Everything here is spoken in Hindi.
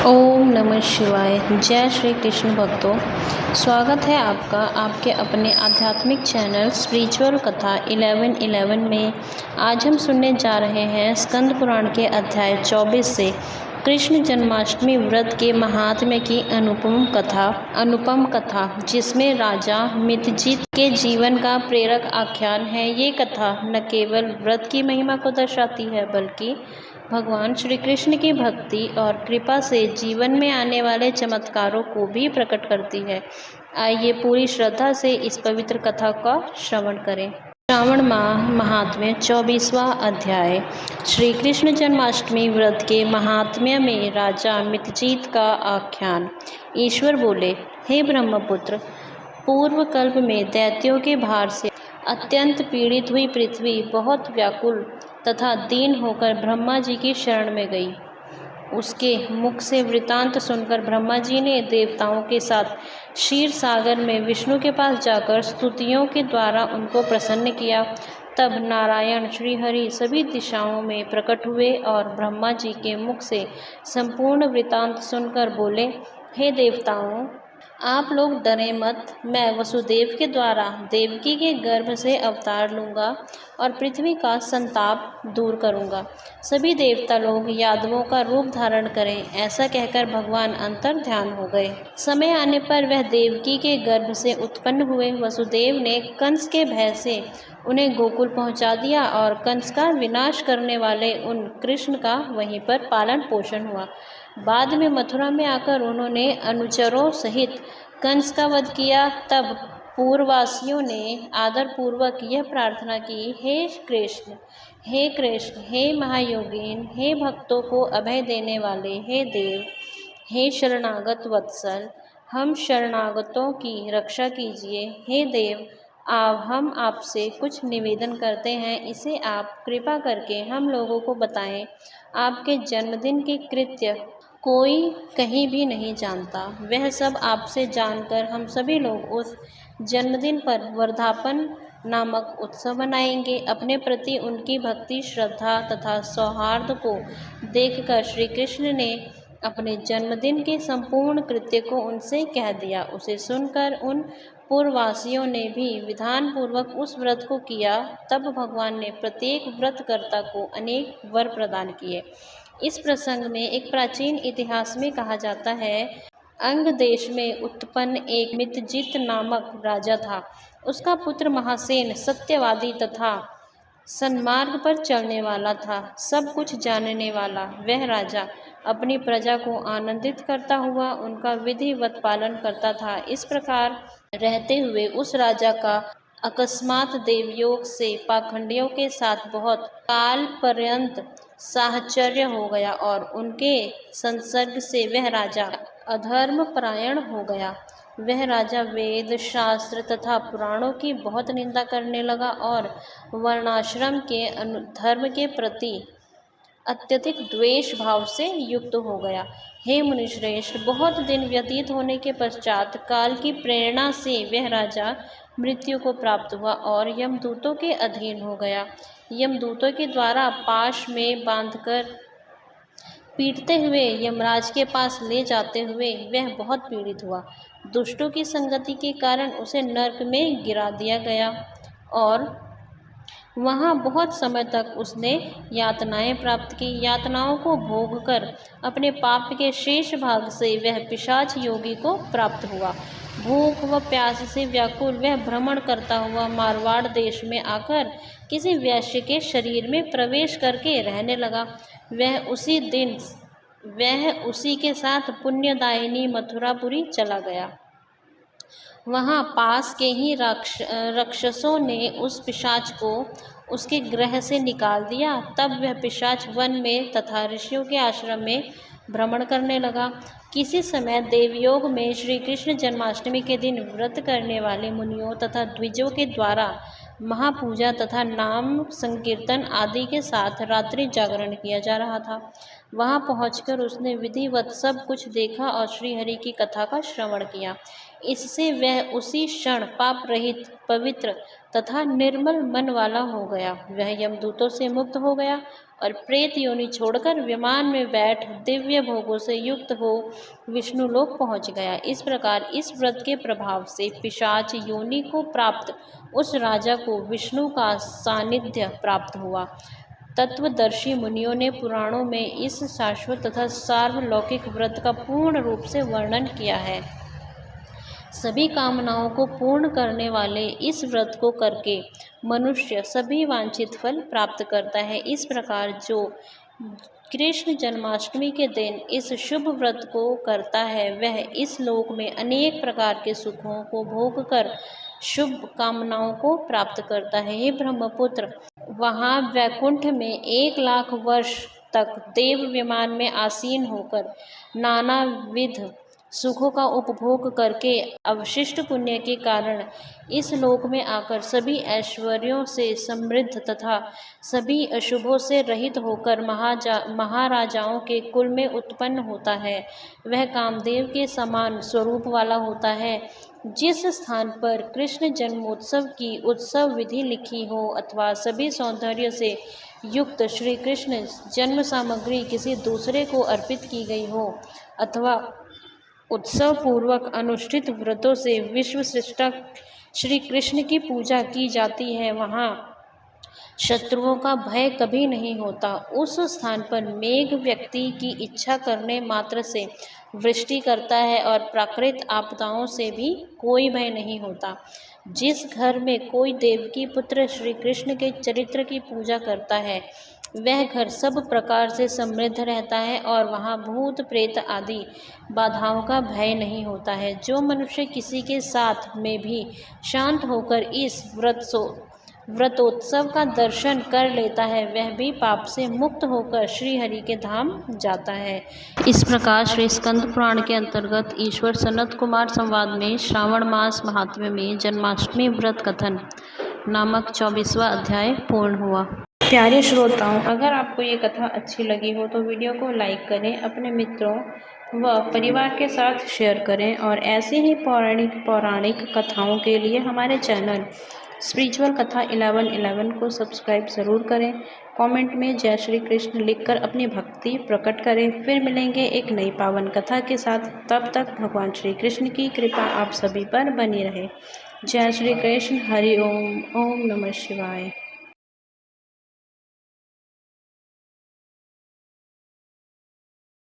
ओम नमः शिवाय। जय श्री कृष्ण भक्तों, स्वागत है आपका आपके अपने आध्यात्मिक चैनल स्पिरिचुअल कथा 1111 में। आज हम सुनने जा रहे हैं स्कंद पुराण के अध्याय 24 से कृष्ण जन्माष्टमी व्रत के महात्म्य की अनुपम कथा, जिसमें राजा मितजीत के जीवन का प्रेरक आख्यान है। ये कथा न केवल व्रत की महिमा को दर्शाती है, बल्कि भगवान श्री कृष्ण की भक्ति और कृपा से जीवन में आने वाले चमत्कारों को भी प्रकट करती है। आइए पूरी श्रद्धा से इस पवित्र कथा का श्रवण करें। श्रावण माह महात्म्य 24वां अध्याय। श्री कृष्ण जन्माष्टमी व्रत के महात्म्य में राजा मितजीत का आख्यान। ईश्वर बोले, हे ब्रह्मपुत्र, पूर्व कल्प में दैत्यों के भार से अत्यंत पीड़ित हुई पृथ्वी बहुत व्याकुल तथा दीन होकर ब्रह्मा जी की शरण में गई। उसके मुख से वृतांत सुनकर ब्रह्मा जी ने देवताओं के साथ क्षीर सागर में विष्णु के पास जाकर स्तुतियों के द्वारा उनको प्रसन्न किया। तब नारायण श्रीहरि सभी दिशाओं में प्रकट हुए और ब्रह्मा जी के मुख से संपूर्ण वृतांत सुनकर बोले, हे देवताओं, आप लोग डरें मत। मैं वसुदेव के द्वारा देवकी के गर्भ से अवतार लूँगा और पृथ्वी का संताप दूर करूँगा। सभी देवता लोग यादवों का रूप धारण करें, ऐसा कहकर भगवान अंतर ध्यान हो गए। समय आने पर वह देवकी के गर्भ से उत्पन्न हुए। वसुदेव ने कंस के भय से उन्हें गोकुल पहुंचा दिया और कंस का विनाश करने वाले उन कृष्ण का वहीं पर पालन पोषण हुआ। बाद में मथुरा में आकर उन्होंने अनुचरों सहित कंस का वध किया। तब पूर्ववासियों ने आदर पूर्वक यह प्रार्थना की, हे कृष्ण, हे कृष्ण, हे महायोगीन, हे भक्तों को अभय देने वाले, हे देव, हे शरणागत वत्सल, हम शरणागतों की रक्षा कीजिए। हे देव, हम आपसे कुछ निवेदन करते हैं, इसे आप कृपा करके हम लोगों को बताएं। आपके जन्मदिन के कृत्य कोई कहीं भी नहीं जानता। वह सब आपसे जानकर हम सभी लोग उस जन्मदिन पर वर्धापन नामक उत्सव मनाएंगे। अपने प्रति उनकी भक्ति, श्रद्धा तथा सौहार्द को देखकर श्री कृष्ण ने अपने जन्मदिन के संपूर्ण कृत्य को उनसे कह दिया। उसे सुनकर उन पूर्ववासियों ने भी विधान पूर्वक उस व्रत को किया। तब भगवान ने प्रत्येक व्रतकर्ता को अनेक वर प्रदान किए। इस प्रसंग में एक प्राचीन इतिहास में कहा जाता है, अंग देश में उत्पन्न एक मितजीत नामक राजा था। उसका पुत्र महासेन सत्यवादी तथा सन्मार्ग पर चलने वाला था, सब कुछ जानने वाला। वह राजा अपनी प्रजा को आनंदित करता हुआ उनका विधिवत पालन करता था। इस प्रकार रहते हुए उस राजा का अकस्मात देवयोग से पाखंडियों के साथ बहुत काल पर्यंत साहचर्य हो गया और उनके संसर्ग से वह राजा अधर्म परायण हो गया। वह राजा वेद, शास्त्र तथा पुराणों की बहुत निंदा करने लगा और वर्णाश्रम के धर्म के प्रति अत्यधिक द्वेष भाव से युक्त हो गया। हे मुनिश्रेष्ठ, बहुत दिन व्यतीत होने के पश्चात काल की प्रेरणा से वह राजा मृत्यु को प्राप्त हुआ और यमदूतों के अधीन हो गया। यमदूतों के द्वारा पाश में बांधकर पीटते हुए यमराज के पास ले जाते हुए वह बहुत पीड़ित हुआ। दुष्टों की संगति के कारण उसे नरक में गिरा दिया गया और वहाँ बहुत समय तक उसने यातनाएं प्राप्त की। यातनाओं को भोग कर अपने पाप के शेष भाग से वह पिशाच योगी को प्राप्त हुआ। भूख व प्यास से व्याकुल वह भ्रमण करता हुआ मारवाड़ देश में आकर किसी वैश्य के शरीर में प्रवेश करके रहने लगा। वह उसी के साथ पुण्यदायिनी मथुरापुरी चला गया। वहाँ पास के ही राक्षसों ने उस पिशाच को उसके गृह से निकाल दिया। तब वह पिशाच वन में तथा ऋषियों के आश्रम में भ्रमण करने लगा। किसी समय देवयोग में श्री कृष्ण जन्माष्टमी के दिन व्रत करने वाले मुनियों तथा द्विजों के द्वारा महापूजा तथा नाम संकीर्तन आदि के साथ रात्रि जागरण किया जा रहा था। वहां पहुंचकर उसने विधिवत सब कुछ देखा और श्रीहरि की कथा का श्रवण किया। इससे वह उसी क्षण पाप रहित, पवित्र तथा निर्मल मन वाला हो गया। वह यमदूतों से मुक्त हो गया और प्रेत योनि छोड़कर विमान में बैठ दिव्य भोगों से युक्त हो विष्णु लोक पहुंच गया। इस प्रकार इस व्रत के प्रभाव से पिशाच योनि को प्राप्त उस राजा को विष्णु का सानिध्य प्राप्त हुआ। तत्वदर्शी मुनियों ने पुराणों में इस शाश्वत तथा सार्वलौकिक व्रत का पूर्ण रूप से वर्णन किया है। सभी कामनाओं को पूर्ण करने वाले इस व्रत को करके मनुष्य सभी वांछित फल प्राप्त करता है। इस प्रकार जो कृष्ण जन्माष्टमी के दिन इस शुभ व्रत को करता है वह इस लोक में अनेक प्रकार के सुखों को भोग कर शुभ कामनाओं को प्राप्त करता है। हे ब्रह्मपुत्र, वहाँ वैकुंठ में 1,00,000 वर्ष तक देव विमान में आसीन होकर नानाविध सुखों का उपभोग करके अवशिष्ट पुण्य के कारण इस लोक में आकर सभी ऐश्वर्यों से समृद्ध तथा सभी अशुभों से रहित होकर महाराजाओं के कुल में उत्पन्न होता है। वह कामदेव के समान स्वरूप वाला होता है। जिस स्थान पर कृष्ण जन्मोत्सव की उत्सव विधि लिखी हो अथवा सभी सौंदर्य से युक्त श्री कृष्ण जन्म सामग्री किसी दूसरे को अर्पित की गई हो अथवा उत्सव पूर्वक अनुष्ठित व्रतों से विश्व सृष्टा श्री कृष्ण की पूजा की जाती है, वहाँ शत्रुओं का भय कभी नहीं होता। उस स्थान पर मेघ व्यक्ति की इच्छा करने मात्र से वृष्टि करता है और प्राकृतिक आपदाओं से भी कोई भय नहीं होता। जिस घर में कोई देवकी पुत्र श्री कृष्ण के चरित्र की पूजा करता है वह घर सब प्रकार से समृद्ध रहता है और वहाँ भूत प्रेत आदि बाधाओं का भय नहीं होता है। जो मनुष्य किसी के साथ में भी शांत होकर इस व्रतोत्सव का दर्शन कर लेता है वह भी पाप से मुक्त होकर श्री हरि के धाम जाता है। इस प्रकार श्री स्कंद पुराण के अंतर्गत ईश्वर सनत कुमार संवाद में श्रावण मास महात्म्य में जन्माष्टमी व्रत कथन नामक 24वां अध्याय पूर्ण हुआ। प्यारे श्रोताओं, अगर आपको ये कथा अच्छी लगी हो तो वीडियो को लाइक करें, अपने मित्रों व परिवार के साथ शेयर करें और ऐसे ही पौराणिक कथाओं के लिए हमारे चैनल स्पिरिचुअल कथा 1111 को सब्सक्राइब ज़रूर करें। कमेंट में जय श्री कृष्ण लिखकर अपनी भक्ति प्रकट करें। फिर मिलेंगे एक नई पावन कथा के साथ। तब तक भगवान श्री कृष्ण की कृपा आप सभी पर बनी रहे। जय श्री कृष्ण। हरि ओम। ओम नमः शिवाय।